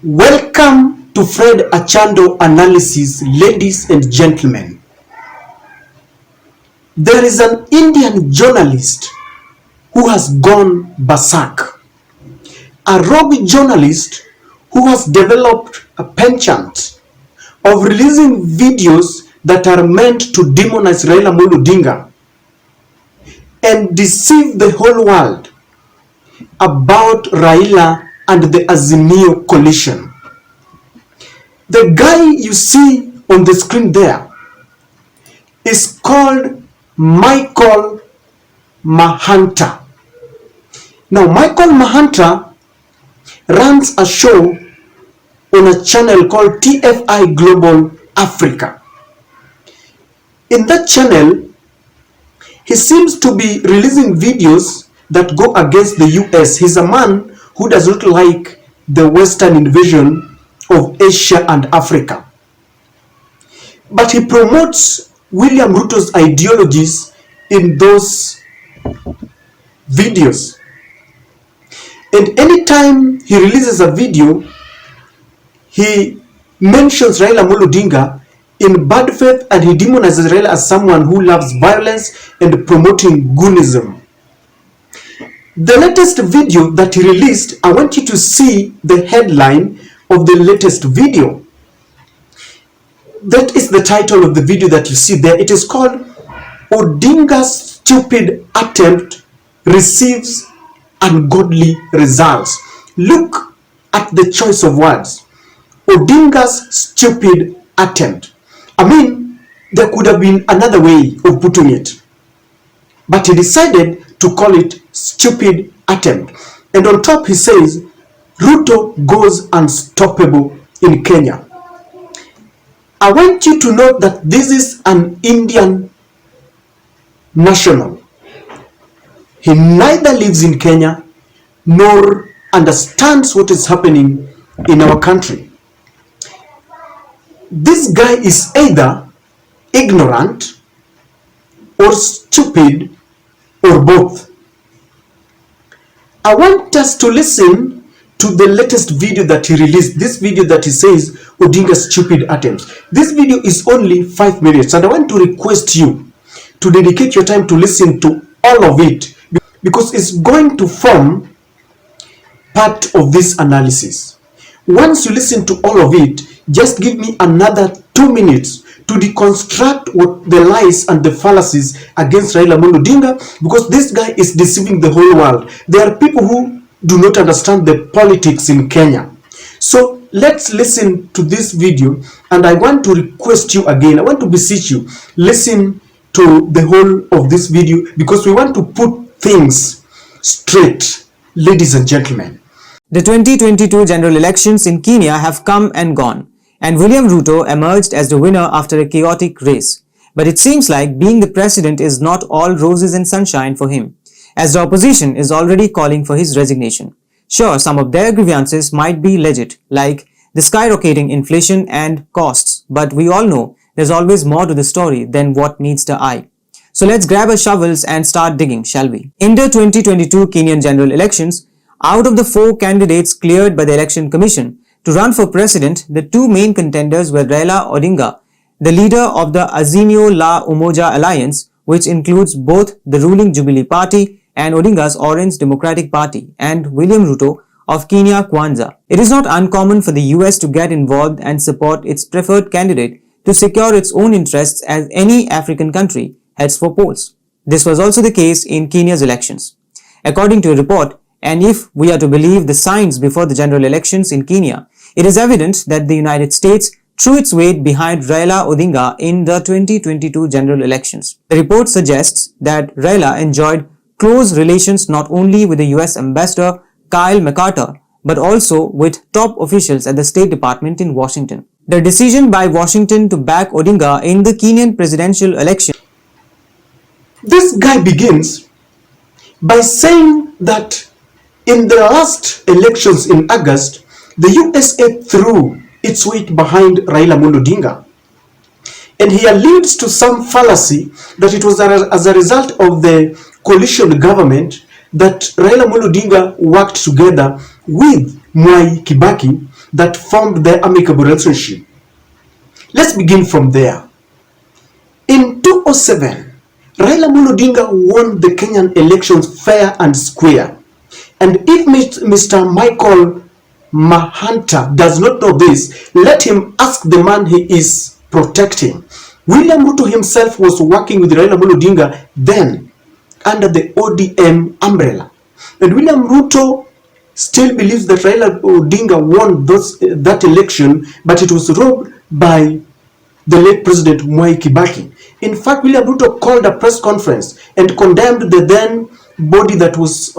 Welcome to Fred Achando Analysis, ladies and gentlemen. There is an Indian journalist who has gone berserk. A rogue journalist who has developed a penchant of releasing videos that are meant to demonize Raila Odinga and deceive the whole world about Raila and the Azimio coalition. The guy you see on the screen there is called Michael Mahanta. Now, Michael Mahanta runs a show on a channel called TFI Global Africa. In that channel, he seems to be releasing videos that go against the US. He's a man who does not like the Western invasion of Asia and Africa. But he promotes William Ruto's ideologies in those videos. And anytime he releases a video, he mentions Raila Odinga in bad faith, and he demonizes Raila as someone who loves violence and promoting goonism. The latest video that he released, I want you to see the headline of the latest video. That is the title of the video that you see there. It is called Odinga's Stupid Attempt Receives Ungodly Results. Look at the choice of words. Odinga's stupid attempt. I mean, there could have been another way of putting it, but he decided to call it stupid attempt. And on top he says, Ruto goes unstoppable in Kenya. I want you to note that this is an Indian national. He neither lives in Kenya nor understands what is happening in our country. This guy is either ignorant or stupid or both. I want us to listen to the latest video that he released. This video that he says Odinga's stupid attempts. This video is only 5 minutes, and I want to request you to dedicate your time to listen to all of it, because it's going to form part of this analysis. Once you listen to all of it, just give me another 2 minutes to deconstruct what the lies and the fallacies against Raila Odinga, because this guy is deceiving the whole world. There are people who do not understand the politics in Kenya. So let's listen to this video, and I want to request you again, I want to beseech you, listen to the whole of this video, because we want to put things straight, ladies and gentlemen. The 2022 general elections in Kenya have come and gone, and William Ruto emerged as the winner after a chaotic race. But it seems like being the president is not all roses and sunshine for him, as the opposition is already calling for his resignation. Sure, some of their grievances might be legit, like the skyrocketing inflation and costs, but we all know there's always more to the story than what meets the eye. So let's grab our shovels and start digging, shall we? In the 2022 Kenyan general elections, out of the 4 candidates cleared by the Election Commission to run for president, the 2 main contenders were Raila Odinga, the leader of the Azimio la Umoja Alliance, which includes both the ruling Jubilee Party and Odinga's Orange Democratic Party, and William Ruto of Kenya Kwanza. It is not uncommon for the US to get involved and support its preferred candidate to secure its own interests as any African country heads for polls. This was also the case in Kenya's elections. According to a report, and if we are to believe the signs before the general elections in Kenya, it is evident that the United States threw its weight behind Raila Odinga in the 2022 general elections. The report suggests that Raila enjoyed close relations not only with the US Ambassador Kyle McCarter, but also with top officials at the State Department in Washington. The decision by Washington to back Odinga in the Kenyan presidential election. This guy begins by saying that in the last elections in August, the USA threw its weight behind Raila Odinga. And he alludes to some fallacy that it was as a result of the coalition government that Raila Odinga worked together with Mwai Kibaki that formed their amicable relationship. Let's begin from there. In 2007, Raila Odinga won the Kenyan elections fair and square. And if Mr. Michael Mahanta does not know this, let him ask the man he is protecting. William Ruto himself was working with Raila Odinga then under the ODM umbrella. And William Ruto still believes that Raila Odinga won that election, but it was robbed by the late President Mwai Kibaki. In fact, William Ruto called a press conference and condemned the then body that was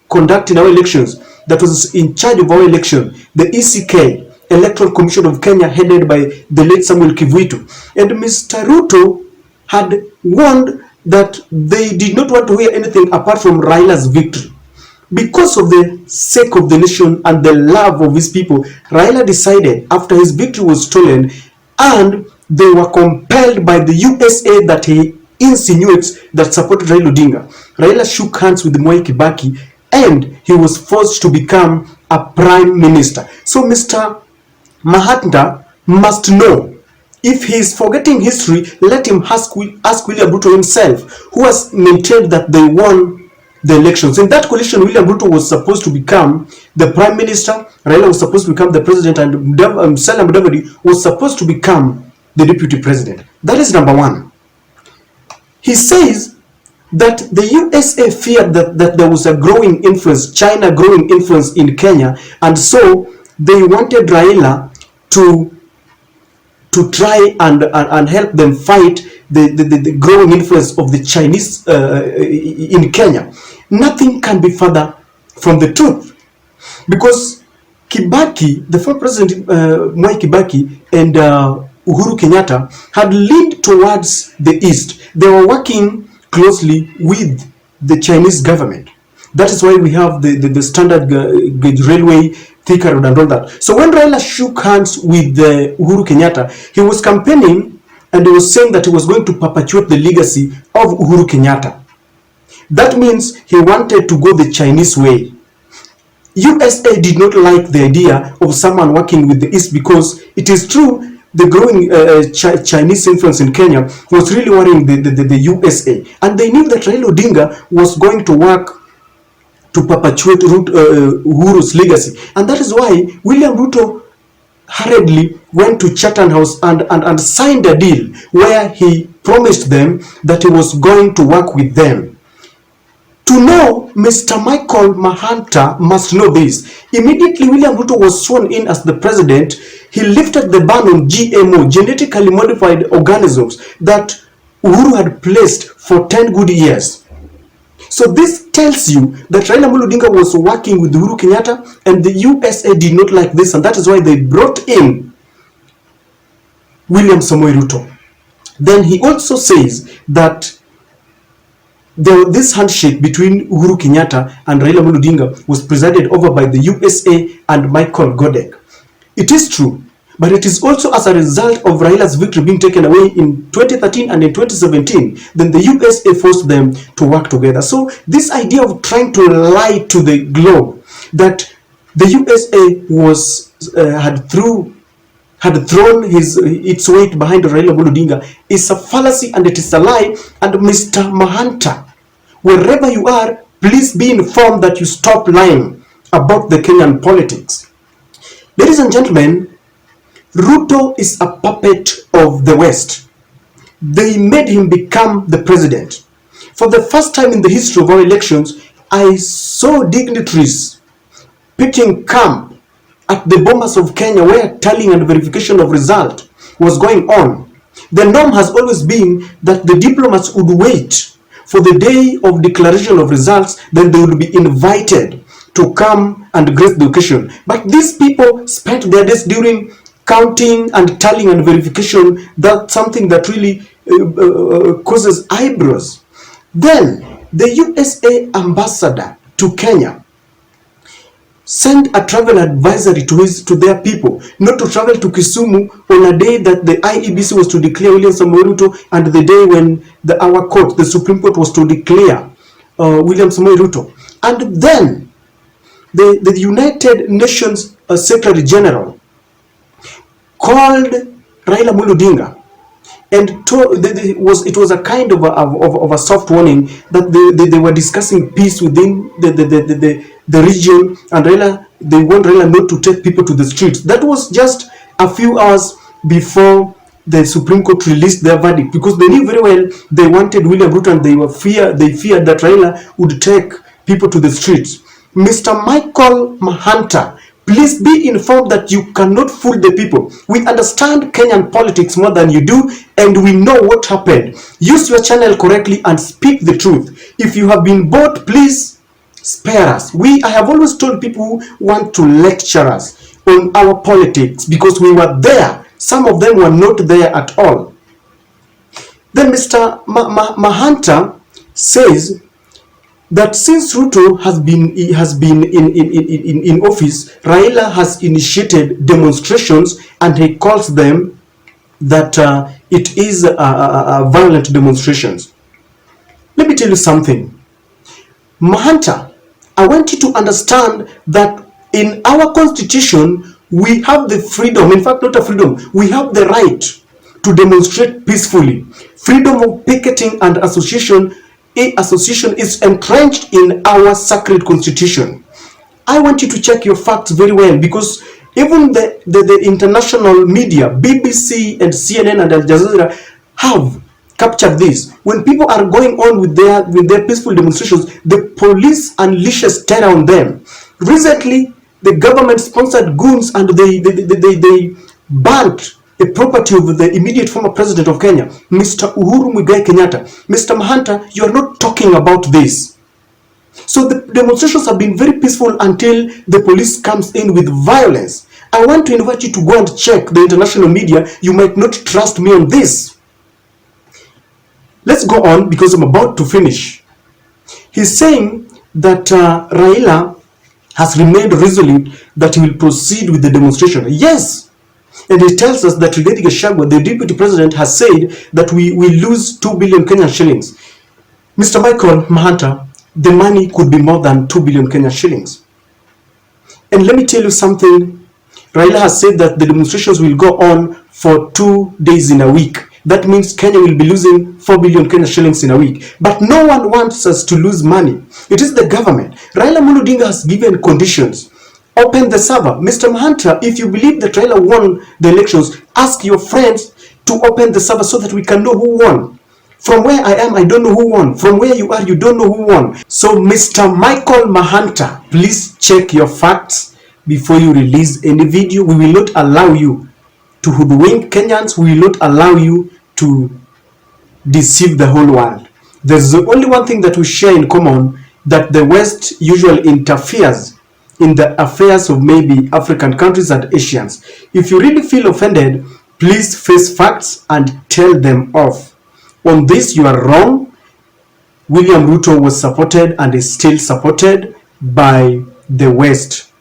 conducting our elections, that was in charge of our election, the ECK, Electoral Commission of Kenya, headed by the late Samuel Kivuitu. And Mr. Ruto had warned that they did not want to hear anything apart from Raila's victory. Because of the sake of the nation and the love of his people, Raila decided after his victory was stolen and they were compelled by the USA that he insinuates that supported Raila Odinga. Raila shook hands with Mwai Kibaki and he was forced to become a prime minister. So Mr. Mahanta must know. If he is forgetting history, let him ask William Ruto himself, who has maintained that they won the elections. In that coalition, William Ruto was supposed to become the prime minister, Raila was supposed to become the president, and Salam Mudavadi was supposed to become the deputy president. That is number one. He says that the USA feared that there was a growing influence, China growing influence in Kenya, and so they wanted Raila to try and help them fight the growing influence of the Chinese in Kenya. Nothing can be further from the truth, because Kibaki, the former president Mwai Kibaki and Uhuru Kenyatta had leaned towards the east. They were working closely with the Chinese government. That is why we have the standard gauge railway, Thika Road and all that. So when Raila shook hands with Uhuru Kenyatta, he was campaigning and he was saying that he was going to perpetuate the legacy of Uhuru Kenyatta. That means he wanted to go the Chinese way. USA did not like the idea of someone working with the East, because it is true the growing Chinese influence in Kenya was really worrying the USA, and they knew that Raila Odinga was going to work to perpetuate Uhuru's legacy. And that is why William Ruto hurriedly went to Chatham House and signed a deal where he promised them that he was going to work with them. To know, Mr. Michael Mahanta must know this. Immediately William Ruto was sworn in as the president, he lifted the ban on GMO, genetically modified organisms, that Uhuru had placed for 10 good years. So this tells you that Raila Odinga was working with Uhuru Kenyatta, and the USA did not like this, and that is why they brought in William Samoei Ruto. Then he also says that this handshake between Uhuru Kenyatta and Raila Odinga was presided over by the USA and Michael Godek. It is true, but it is also as a result of Raila's victory being taken away in 2013 and in 2017, then the USA forced them to work together. So this idea of trying to lie to the globe that the USA was had thrown its weight behind Raila Odinga is a fallacy, and it is a lie. And Mr. Mahanta, wherever you are, please be informed that you stop lying about the Kenyan politics. Ladies and gentlemen, Ruto is a puppet of the West. They made him become the president. For the first time in the history of our elections, I saw dignitaries pitching camp at the bombers of Kenya, where tallying and verification of result was going on. The norm has always been that the diplomats would wait for the day of declaration of results, then they would be invited to come and grace the occasion. But these people spent their days during counting and tallying and verification. That's something that really causes eyebrows. Then the USA ambassador to Kenya send a travel advisory to their people not to travel to Kisumu on a day that the IEBC was to declare William Samoei Ruto, and the day when our court, the Supreme Court, was to declare William Samoei Ruto. And then the United Nations Secretary General called Raila Odinga and it was a kind of a soft warning that they were discussing peace within the region, and they want Raila not to take people to the streets. That was just a few hours before the Supreme Court released their verdict, because they knew very well they wanted William Ruto, and they feared that Raila would take people to the streets. Mr. Michael Mahanta, please be informed that you cannot fool the people. We understand Kenyan politics more than you do, and we know what happened. Use your channel correctly and speak the truth. If you have been bought, please spare us. I have always told people who want to lecture us on our politics, because we were there. Some of them were not there at all. Then Mr. Mahanta says that since Ruto has been in office, Raila has initiated demonstrations, and he calls them that it is violent demonstrations. Let me tell you something, Mahanta. I want you to understand that in our constitution we have the freedom, in fact not a freedom, we have the right to demonstrate peacefully. Freedom of picketing and association is entrenched in our sacred constitution. I want you to check your facts very well, because even the international media, BBC and CNN and Al Jazeera, have captured this. When people are going on with their peaceful demonstrations, the police unleashes terror on them. Recently, the government sponsored goons, and they burnt the property of the immediate former president of Kenya, Mr. Uhuru Muigai Kenyatta. Mr. Mahanta, you are not talking about this. So the demonstrations have been very peaceful until the police comes in with violence. I want to invite you to go and check the international media. You might not trust me on this. Let's go on, because I'm about to finish. He's saying that Raila has remained resolute that he will proceed with the demonstration. Yes. And he tells us that Rigathi Gachagua, the deputy president, has said that we will lose 2 billion Kenyan shillings. Mr. Michael Mahanta, the money could be more than 2 billion Kenyan shillings. And let me tell you something. Raila has said that the demonstrations will go on for 2 days in a week. That means Kenya will be losing 4 billion Kenyan shillings in a week. But no one wants us to lose money. It is the government. Raila Odinga has given conditions. Open the server. Mr. Mahanta, if you believe that Raila won the elections, ask your friends to open the server so that we can know who won. From where I am, I don't know who won. From where you are, you don't know who won. So Mr. Michael Mahanta, please check your facts before you release any video. We will not allow you to hoodwink Kenyans. We will not allow you to deceive the whole world. There's only one thing that we share in common, that the West usually interferes in the affairs of maybe African countries and Asians. If you really feel offended, please face facts and tell them off. On this, you are wrong. William Ruto was supported and is still supported by the West.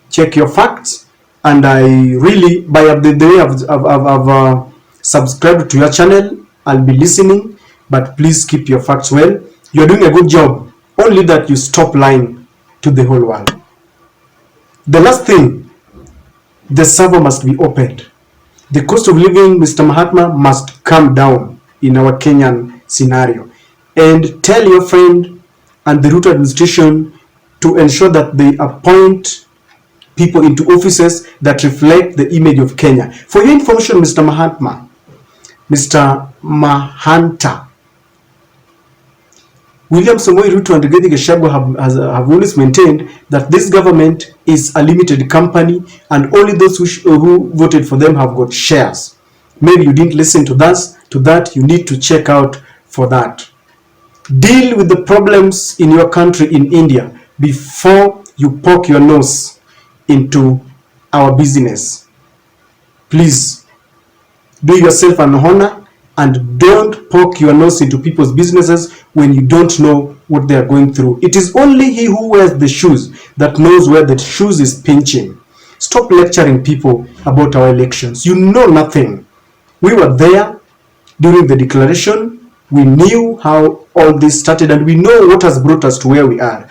Check your facts. And I really, by the way I've subscribed to your channel, I'll be listening, but please keep your facts well. You're doing a good job, only that you stop lying to the whole world. The last thing, the server must be opened. The cost of living, Mr. Mahatma, must come down in our Kenyan scenario. And tell your friend and the Ruto administration to ensure that they appoint people into offices that reflect the image of Kenya. For your information, Mr. Mahatma, Mr. Mahanta, William Samoei Ruto and Rigathi Gachagua have always maintained that this government is a limited company, and only those who voted for them have got shares. Maybe you didn't listen to that. You need to check out for that. Deal with the problems in your country, in India, before you poke your nose into our business. Please do yourself an honor and don't poke your nose into people's businesses when you don't know what they are going through. It is only he who wears the shoes that knows where the shoes is pinching. Stop lecturing people about our elections. You know nothing. We were there during the declaration. We knew how all this started, and we know what has brought us to where we are.